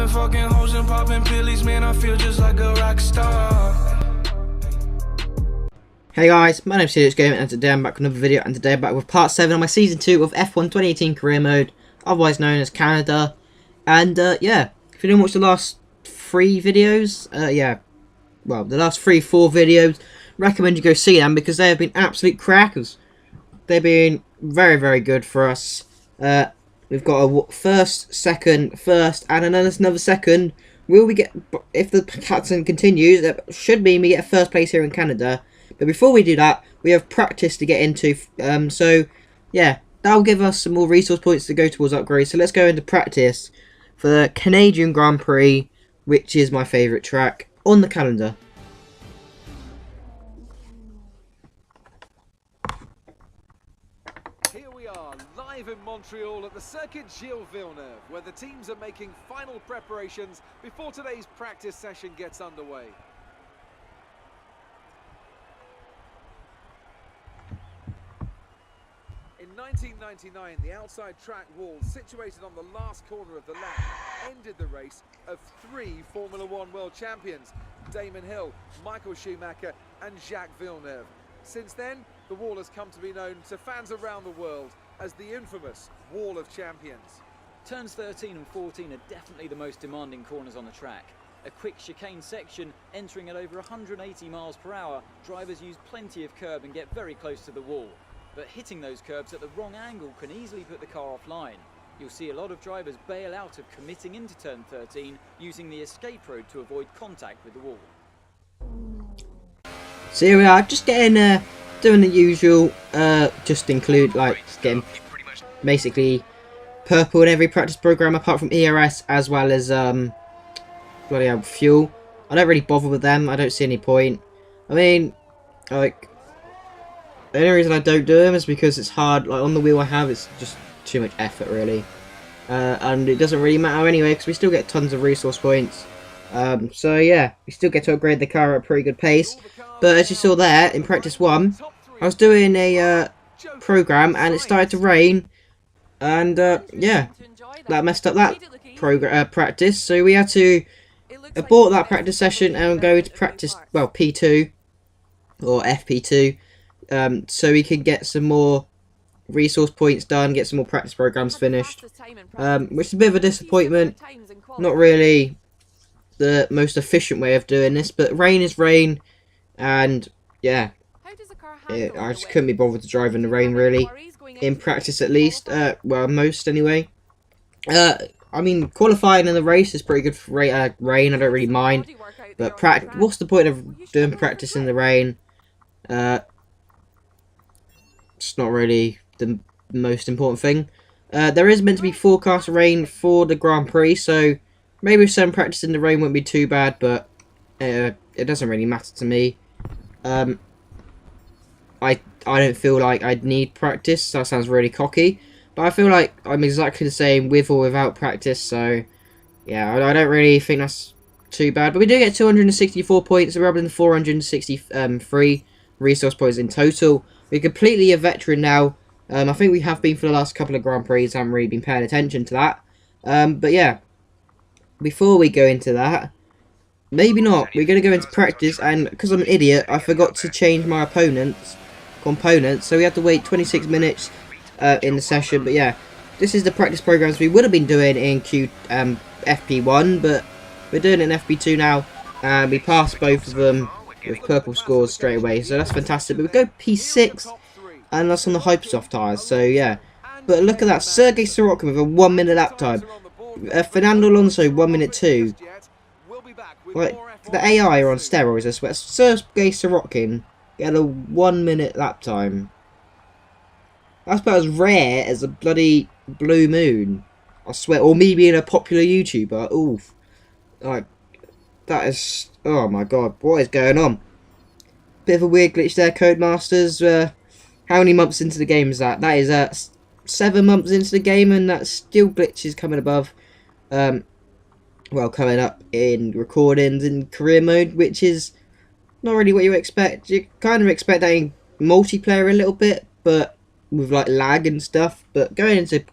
fucking hoes and popping pillies, man, I feel just like a rock star. Hey guys, my name's Serious Gaming and today I'm back with another video, and today I'm back with part 7 of my season 2 of F1 2018 career mode, otherwise known as Canada. And yeah, if you didn't watch the last 3 videos, well, the last 4 videos, recommend you go see them because they have been absolute crackers. They've been very, very good for us. We've got a first, second, first, and another second. Will we get, if the pattern continues, that should mean we get a first place here in Canada. But before we do that, we have practice to get into. So, yeah, that'll give us some more resource points to go towards upgrades. So let's go into practice for the Canadian Grand Prix, which is my favourite track on the calendar. Here we are, live in Montreal at the Circuit Gilles Villeneuve, where the teams are making final preparations before today's practice session gets underway. In 1999, the outside track wall situated on the last corner of the lap ended the race of 3 Formula 1 world champions, Damon Hill, Michael Schumacher and Jacques Villeneuve. Since then, the wall has come to be known to fans around the world as the infamous Wall of Champions. Turns 13 and 14 are definitely the most demanding corners on the track. A quick chicane section entering at over 180 miles per hour, drivers use plenty of curb and get very close to the wall. But hitting those curbs at the wrong angle can easily put the car offline. You'll see a lot of drivers bail out of committing into turn 13 using the escape road to avoid contact with the wall. So here we are, just getting, doing the usual, just include, like, getting basically purple in every practice program apart from ERS, as well as, bloody hell, fuel. I don't really bother with them, I don't see any point. I mean, like, the only reason I don't do them is because it's hard, like, on the wheel I have, it's just too much effort, really. And it doesn't really matter anyway, because we still get tons of resource points. So yeah, we still get to upgrade the car at a pretty good pace. But as you saw there, in practice 1, I was doing a program, and it started to rain. And yeah, that messed up that practice. So we had to abort that practice session and go to practice, well, P2, or FP2. So we can get some more resource points done, get some more practice programs finished, which is a bit of a disappointment. Not really the most efficient way of doing this, but rain is rain, and yeah, I just couldn't be bothered to drive in the rain, really, in practice at least, well, most anyway. I mean, qualifying in the race is pretty good for rain, I don't really mind, but what's the point of doing practice in the rain? It's not really the most important thing. There is meant to be forecast rain for the Grand Prix, so maybe some practice in the rain wouldn't be too bad, but it doesn't really matter to me. I don't feel like I'd need practice. That sounds really cocky, but I feel like I'm exactly the same with or without practice, so yeah, I don't really think that's too bad. But we do get 264 points, so we're up in 463 resource points in total. We're completely a veteran now. I think we have been for the last couple of Grand Prix. I haven't really been paying attention to that. But yeah, before we go into that, maybe not. We're going to go into practice, and because I'm an idiot, I forgot to change my components. So we have to wait 26 minutes in the session. But yeah, this is the practice programs we would have been doing in FP1, but we're doing it in FP2 now, and we passed both of them with purple scores straight away, so that's fantastic. But we go P6, and that's on the Hypersoft tyres, so yeah. But look at that, Sergei Sorokin with a 1 minute lap time, Fernando Alonso 1 minute 2. Like, the AI are on steroids, I swear. Sergei Sorokin get a 1 minute lap time. That's about as rare as a bloody blue moon, I swear, or me being a popular YouTuber. Oof, like, that is, oh my god, what is going on? Bit of a weird glitch there, Codemasters. How many months into the game is that? That is 7 months into the game, and that still glitches coming above. Well, coming up in recordings in career mode, which is not really what you expect. You kind of expect that in multiplayer a little bit, but with like lag and stuff. But going into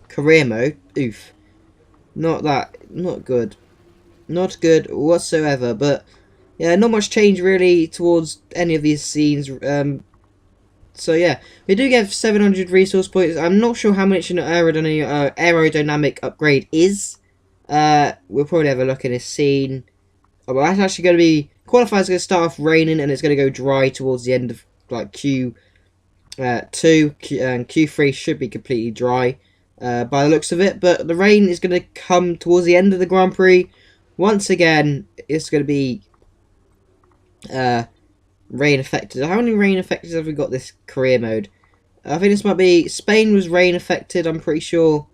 career mode, oof. Not good. Not good whatsoever. But yeah, not much change really towards any of these scenes. So yeah, we do get 700 resource points. I'm not sure how much an aerodynamic upgrade is. We'll probably have a look in this scene. Oh, well, that's actually going to be... Qualifier's going to start off raining and it's going to go dry towards the end of like Q2. And Q3 should be completely dry by the looks of it. But the rain is going to come towards the end of the Grand Prix. Once again, it's going to be rain affected. How many rain affected have we got this career mode? I think this might be... Spain was rain affected, I'm pretty sure.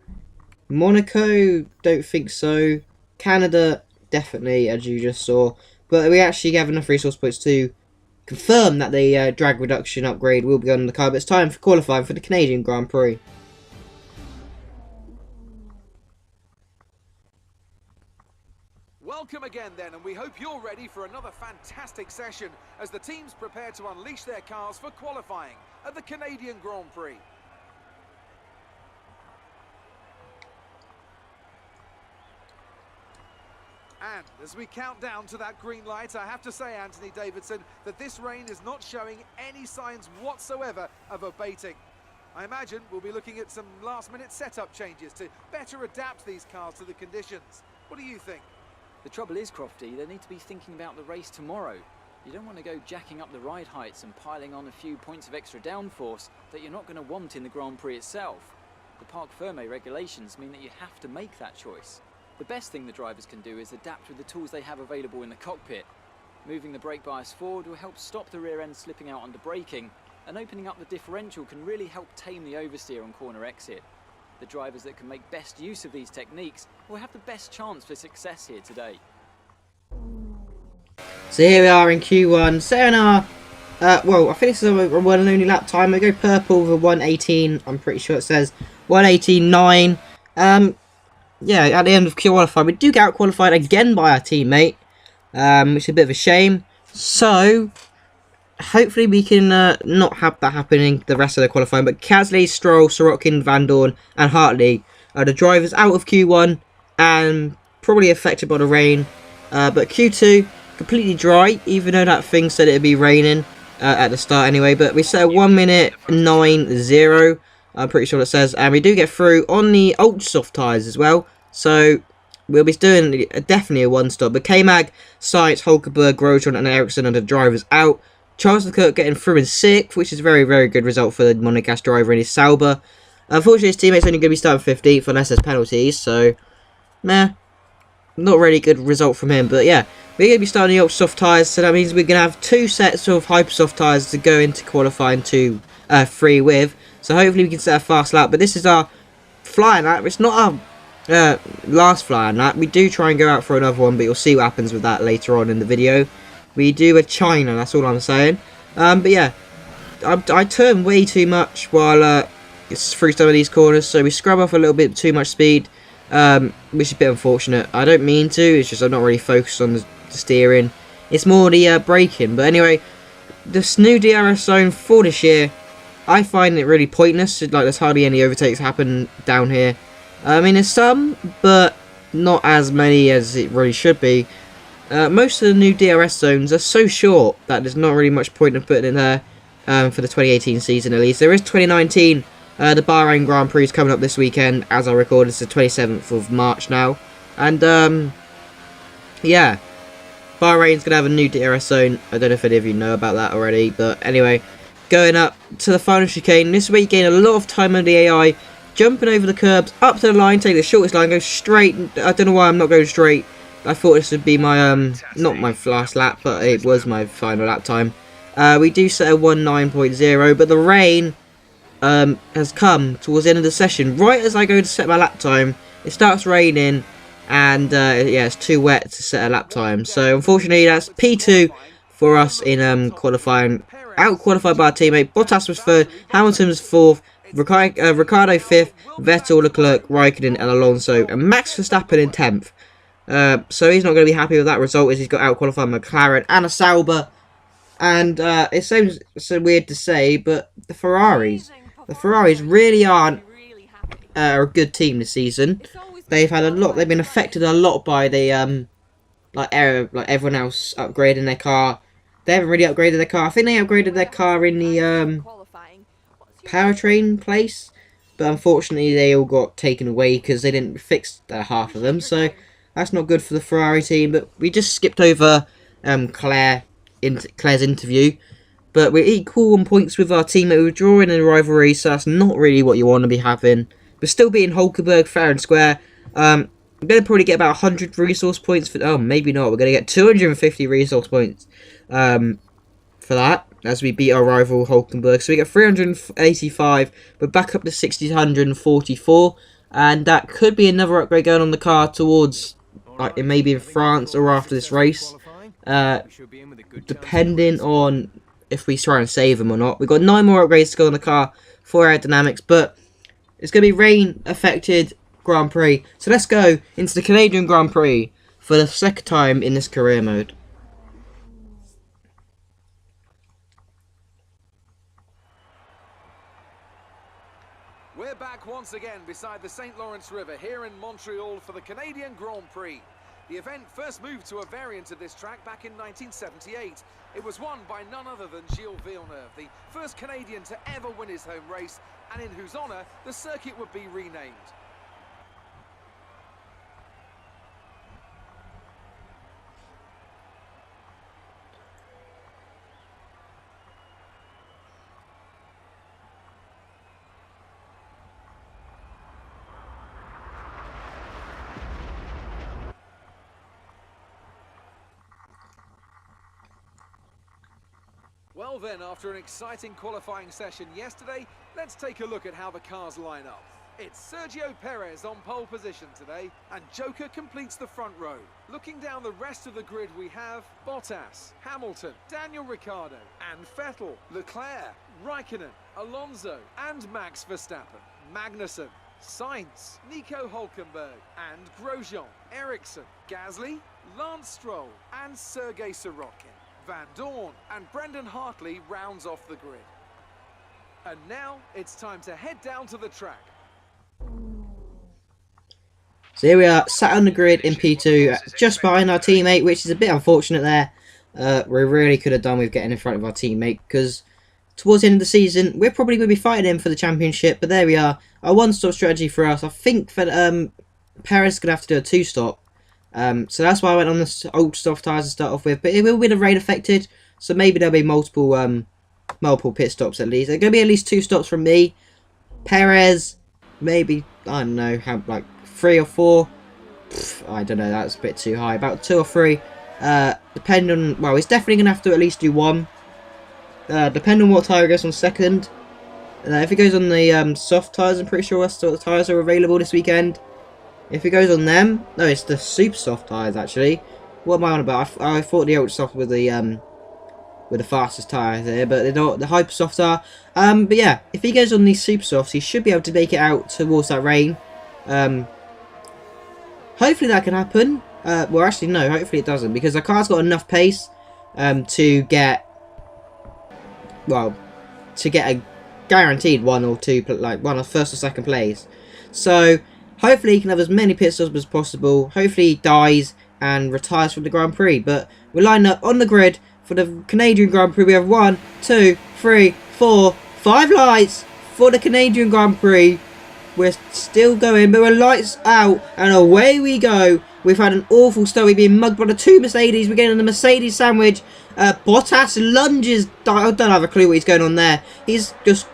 Monaco, don't think so. Canada, definitely, as you just saw. But we actually have enough resource points to confirm that the drag reduction upgrade will be on the car. But it's time for qualifying for the Canadian Grand Prix. Welcome again then, and we hope you're ready for another fantastic session as the teams prepare to unleash their cars for qualifying at the Canadian Grand Prix. And as we count down to that green light, I have to say, Anthony Davidson, that this rain is not showing any signs whatsoever of abating. I imagine we'll be looking at some last-minute setup changes to better adapt these cars to the conditions. What do you think? The trouble is, Crofty, they need to be thinking about the race tomorrow. You don't want to go jacking up the ride heights and piling on a few points of extra downforce that you're not going to want in the Grand Prix itself. The Parc Fermé regulations mean that you have to make that choice. The best thing the drivers can do is adapt with the tools they have available in the cockpit. Moving the brake bias forward will help stop the rear end slipping out under braking, and opening up the differential can really help tame the oversteer on corner exit. The drivers that can make best use of these techniques will have the best chance for success here today. So here we are in Q1, setting our... well, I think this is a one and only lap time. I go purple with a 1:18, I'm pretty sure it says 1:18.9. Yeah, at the end of qualifying, we do get out qualified again by our teammate, which is a bit of a shame. So, hopefully we can not have that happening the rest of the qualifying. But Gasly, Stroll, Sorokin, Van Dorn, and Hartley are the drivers out of Q1 and probably affected by the rain. But Q2, completely dry, even though that thing said it'd be raining at the start anyway. But we set a 1:09.0. I'm pretty sure it says, and we do get through on the ultra soft tyres as well, so we'll be doing definitely a one-stop. But K-Mag, Sainz, Hulkenberg, Grosjean and Ericsson are the drivers out. Charles Leclerc getting through in 6th, which is a very, very good result for the Monegasque driver in his Sauber. Unfortunately, his teammate's only going to be starting 15th unless there's penalties, so meh, not really good result from him. But yeah, we're going to be starting the ultra soft tyres, so that means we're going to have 2 sets of hyper soft tyres to go into qualifying 3 with. So hopefully we can set a fast lap. But this is our flying lap. It's not our last flying lap. We do try and go out for another one, but you'll see what happens with that later on in the video. We do a China, that's all I'm saying. But yeah, I turn way too much while it's through some of these corners. So we scrub off a little bit too much speed, which is a bit unfortunate. I don't mean to, it's just I'm not really focused on the steering. It's more the braking. But anyway, this new DRS zone for this year, I find it really pointless. Like, there's hardly any overtakes happen down here. I mean, there's some, but not as many as it really should be. Most of the new DRS zones are so short that there's not really much point in putting in there for the 2018 season at least. There is 2019, the Bahrain Grand Prix is coming up this weekend as I record. It's the 27th of March now. And, yeah, Bahrain's going to have a new DRS zone. I don't know if any of you know about that already, but anyway, going up to the final chicane. This way you gain a lot of time on the AI, jumping over the curbs, up to the line, take the shortest line, go straight. I don't know why I'm not going straight. I thought this would be my, not my last lap, but it was my final lap time. We do set a 1:09.0, but the rain has come towards the end of the session. Right as I go to set my lap time, it starts raining, and yeah, it's too wet to set a lap time. So unfortunately, that's P2 for us in qualifying. Out qualified by our teammate. Bottas was 3rd, Hamilton was 4th, Ricciardo 5th, Vettel, Leclerc, Raikkonen and Alonso, and Max Verstappen in 10th. So he's not going to be happy with that result, as he's got out qualified McLaren and a Sauber. And it seems so weird to say, but the Ferraris really aren't a good team this season. they've had a lot. They've been affected a lot by the like everyone else upgrading their car. They haven't really upgraded their car. I think they upgraded their car in the powertrain place, but unfortunately they all got taken away because they didn't fix half of them. So that's not good for the Ferrari team. But we just skipped over Claire's interview. But we're equal on points with our teammate. We're drawing in a rivalry, so that's not really what you want to be having. We're still beating Hulkenberg fair and square. We're going to probably get about 100 resource points for... Oh, maybe not. We're going to get 250 resource points for that, as we beat our rival Hulkenberg. So we get 385. We're back up to 644. And that could be another upgrade going on the car towards... like maybe in France or after this race. Depending on if we try and save them or not. We've got 9 more upgrades to go on the car for aerodynamics, but it's going to be rain affected Grand Prix. So let's go into the Canadian Grand Prix for the second time in this career mode. We're back once again beside the St. Lawrence River here in Montreal for the Canadian Grand Prix. The event first moved to a variant of this track back in 1978. It was won by none other than Gilles Villeneuve, the first Canadian to ever win his home race, and in whose honour the circuit would be renamed. Well then, after an exciting qualifying session yesterday, let's take a look at how the cars line up. It's Sergio Perez on pole position today, and Joker completes the front row. Looking down the rest of the grid, we have Bottas, Hamilton, Daniel Ricciardo, and Vettel, Leclerc, Raikkonen, Alonso, and Max Verstappen, Magnussen, Sainz, Nico Hulkenberg, and Grosjean, Ericsson, Gasly, Lance Stroll, and Sergei Sorokin. Van Dorn and Brendan Hartley rounds off the grid. And now it's time to head down to the track. So here we are, sat on the grid in P2, just behind our teammate, which is a bit unfortunate there. We really could have done with getting in front of our teammate, because towards the end of the season, we're probably going to be fighting him for the championship. But there we are, a one-stop strategy for us. I think that Perez is going to have to do a two-stop. So that's why I went on the old soft tyres to start off with, but it will be the rain affected, so maybe there'll be multiple pit stops at least. There's going to be at least 2 stops from me. Perez, maybe, I don't know, how, like 3 or 4. I don't know, that's a bit too high. About 2 or 3. Depending on, well, he's definitely going to have to at least do 1. Depending on what tyre goes on second. If he goes on the soft tyres, I'm pretty sure that's the tyres are available this weekend. If it goes on them, no, it's the super soft tyres actually. What am I on about? I thought the ultra soft with the fastest tyres here, but they're not. The hyper soft are. But yeah, if he goes on these super softs, he should be able to make it out towards that rain. Hopefully that can happen. Well, actually no, hopefully it doesn't, because the car's got enough pace to get a guaranteed 1 or 2, like 1 or first or second place. So hopefully he can have as many pit stops as possible. Hopefully he dies and retires from the Grand Prix. But we're lined up on the grid for the Canadian Grand Prix. We have 1, 2, 3, 4, 5 lights for the Canadian Grand Prix. We're still going, but we're lights out, and away we go. We've had an awful start. We've been mugged by the 2 Mercedes. We're getting the Mercedes sandwich. Bottas lunges. I don't have a clue what he's going on there. He's just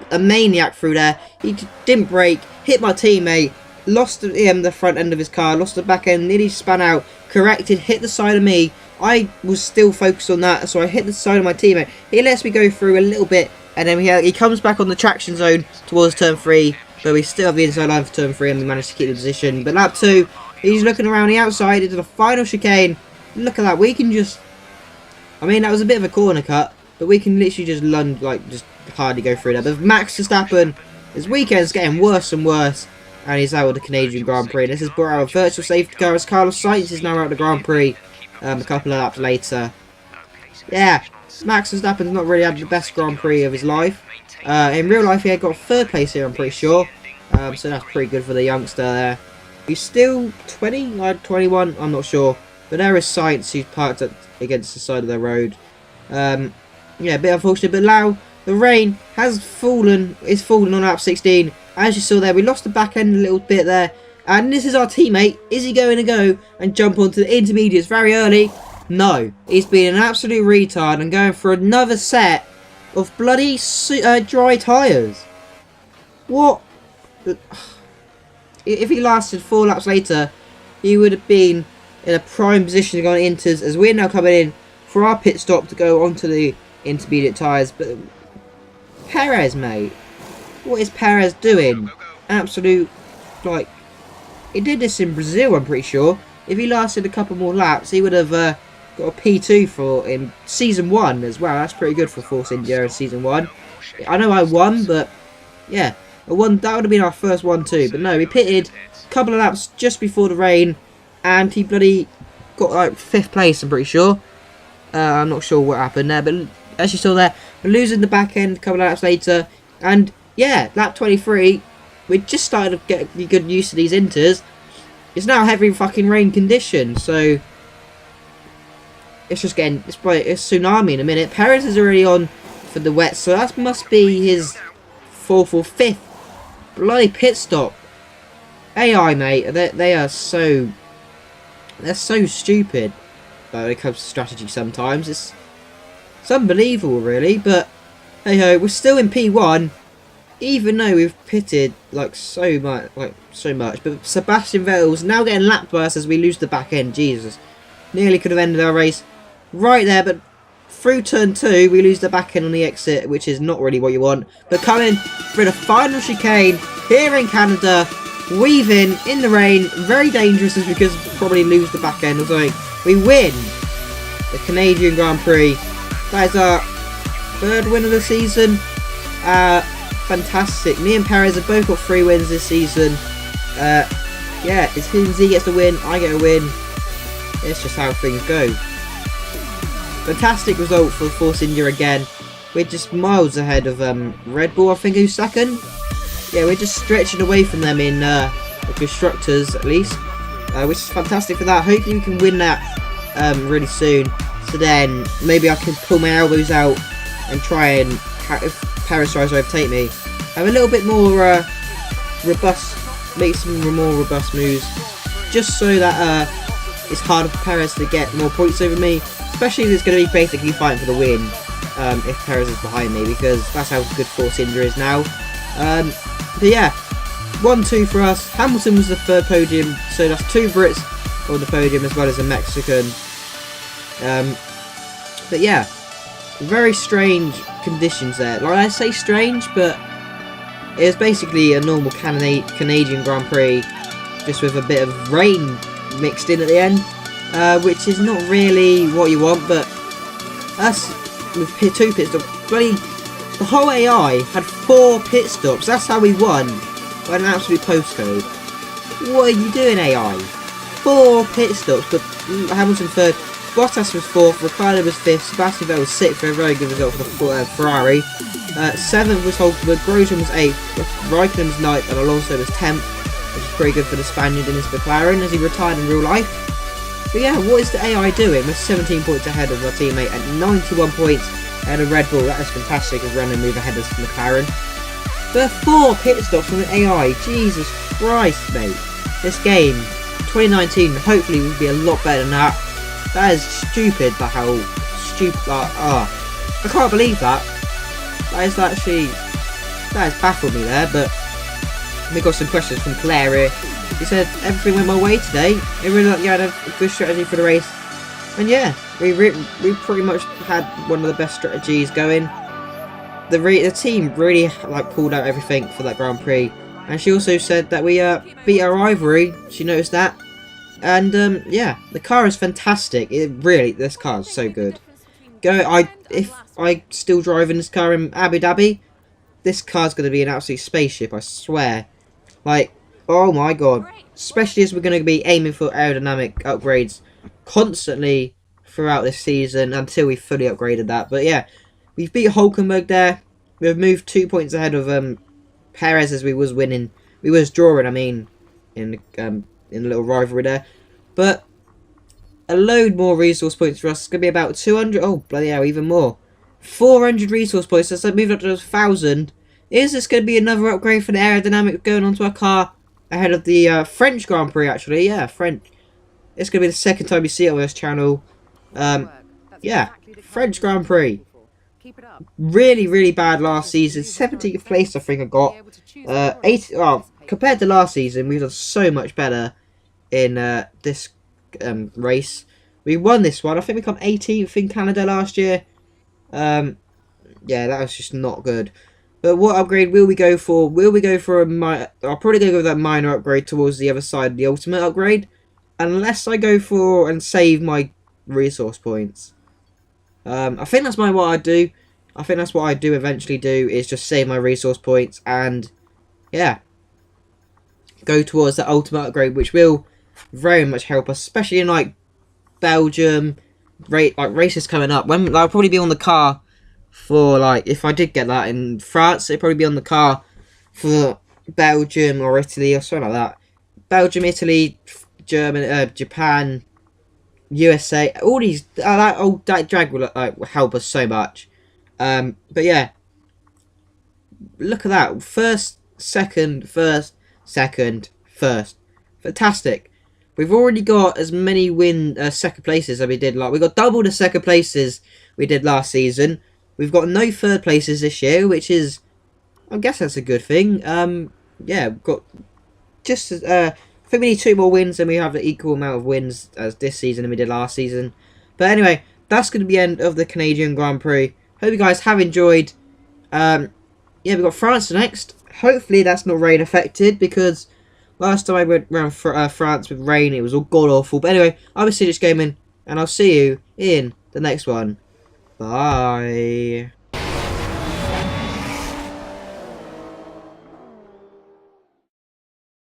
a maniac through there. He didn't brake, hit my teammate, lost the front end of his car, lost the back end, nearly spun out, corrected, hit the side of me. I was still focused on that, so I hit the side of my teammate. He lets me go through a little bit, and then he comes back on the traction zone towards turn 3, but we still have the inside line for turn 3, and we managed to keep the position. But lap 2, he's looking around the outside into the final chicane. Look at that, we can just, I mean, that was a bit of a corner cut, but we can literally just lunge, like, just hardly go through that. But Max Verstappen, his weekend's getting worse and worse, and he's out of the Canadian Grand Prix. This is brought out a virtual safety car as Carlos Sainz is now out of the Grand Prix a couple of laps later. Yeah, Max Verstappen's not really had the best Grand Prix of his life. In real life, he had got 3rd place here, I'm pretty sure. So that's pretty good for the youngster there. He's still 20, like 21, I'm not sure. But there is Science who's parked against the side of the road. Yeah, a bit unfortunate, but now the rain has fallen. It's fallen on lap 16. As you saw there, we lost the back end a little bit there. And this is our teammate. Is he going to go and jump onto the intermediates very early? No. He's been an absolute retard and going for another set of bloody dry tyres. What? If he lasted 4 laps later, he would have been in a prime position to go on inters, as we're now coming in for our pit stop to go onto the intermediate tyres. But Perez, mate, what is Perez doing? Absolute, like, he did this in Brazil, I'm pretty sure. If he lasted a couple more laps, he would have got a P2 for in Season 1 as well. That's pretty good for Force India in Season 1. I know I won, but yeah, that would have been our first 1-2. But no, we pitted a couple of laps just before the rain, and he bloody got like 5th place, I'm pretty sure. I'm not sure what happened there, but as you saw there, we're losing the back end a couple of laps later. And yeah, lap 23, we just started to get good use to these inters. It's now heavy fucking rain conditions, so it's just getting, it's tsunami in a minute. Perez is already on for the wet, so that must be his 4th or 5th bloody pit stop. AI, mate, they are so, they're so stupid when it comes to strategy sometimes. It's unbelievable, really, but hey ho, we're still in P1, even though we've pitted like so much. But Sebastian Vettel's now getting lapped by us as we lose the back end. Jesus, nearly could have ended our race right there, but through turn 2 we lose the back end on the exit, which is not really what you want. But coming through the final chicane here in Canada, weaving in the rain, very dangerous as we could probably lose the back end or something. We win the Canadian Grand Prix. That is our 3rd win of the season. Fantastic. Me and Perez have both got 3 wins this season. Yeah, as soon as he gets the win, I get a win. It's just how things go. Fantastic result for Force India again. We're just miles ahead of Red Bull, I think, who's 2nd. Yeah, we're just stretching away from them in the constructors, at least. Which is fantastic for that. Hopefully we can win that really soon. So then maybe I can pull my elbows out and try and, if Perez tries to overtake me, have a little bit more robust, make some more robust moves, just so that it's harder for Perez to get more points over me, especially if it's going to be basically fighting for the win if Perez is behind me, because that's how good Force India is now. But yeah, 1-2 for us. Hamilton was the 3rd podium, so that's 2 Brits on the podium as well as a Mexican. But yeah, very strange conditions there. Like, I say strange, but it was basically a normal Canadian Grand Prix, just with a bit of rain mixed in at the end, which is not really what you want. But us with 2 pit stops, bloody the whole AI had 4 pit stops. That's how we won by an absolute postcode. What are you doing, AI? 4 pit stops, but Hamilton 3rd, Bottas was 4th, Ricciardo was 5th, Sebastian Vettel was 6th, a very good result for the Ferrari. 7th was Hulkenberg, Grosjean was 8th, Raikkonen was 9th, and Alonso was 10th, which is pretty good for the Spaniard in his McLaren as he retired in real life. But yeah, what is the AI doing? We're 17 points ahead of our teammate at 91 points ahead of Red Bull. That is fantastic as Renault move ahead of McLaren. But 4 pit stops from the AI, Jesus Christ, mate. This game, 2019, hopefully will be a lot better than that. That is stupid, but how stupid, I can't believe that. That is baffled me there, but we got some questions from Claire here. He said, everything went my way today. It really looked like you had a good strategy for the race. And yeah, we pretty much had one of the best strategies going. The team really pulled out everything for that Grand Prix. And she also said that we beat our rivalry. She noticed that. And yeah, the car is fantastic. This car is so good. If I still driving this car in Abu Dhabi, this car's going to be an absolute spaceship, I swear. Like, oh my god. Especially as we're going to be aiming for aerodynamic upgrades constantly throughout this season until we've fully upgraded that. But yeah, we've beat Hulkenberg there. We've moved 2 points ahead of Perez as we was winning. We was drawing, I mean. in the little rivalry there. But a load more resource points for us. It's going to be about 200. Oh, bloody hell, even more. 400 resource points. So I moved up to 1,000. Is this going to be another upgrade for the aerodynamic going onto our car ahead of the French Grand Prix, actually? Yeah, French. It's going to be the second time you see it on this channel. Yeah, French Grand Prix. Really, really bad last season. 17th place, I think I got. Well, compared to last season, we've done so much better in this race. We won this one. I think we come 18th in Canada last year. Yeah, that was just not good. But what upgrade will we go for? Will we go for I'll probably go with that minor upgrade towards the other side, the ultimate upgrade. Unless I go for and save my resource points. I think that's what I do. I think that's what I do eventually do, is just save my resource points and, yeah, go towards the ultimate upgrade, which will very much help us, especially in, like, Belgium, races coming up. When I'll probably be on the car for, like, if I did get that in France, it'd probably be on the car for Belgium or Italy or something like that. Belgium, Italy, Germany, Japan, USA, all these, that drag will help us so much. But yeah, look at that. First, second, first. Fantastic. We've already got as many second places as we did we got double the second places we did last season. We've got no third places this year, which is, I guess that's a good thing. Yeah, we've got just I think we need 2 more wins, and we have the equal amount of wins as this season than we did last season. But anyway, that's going to be the end of the Canadian Grand Prix. Hope you guys have enjoyed. Yeah, we've got France next. Hopefully that's not rain affected, because last time I went around France with rain, it was all god awful. But anyway, I'll be CJGaming, and I'll see you in the next one. Bye.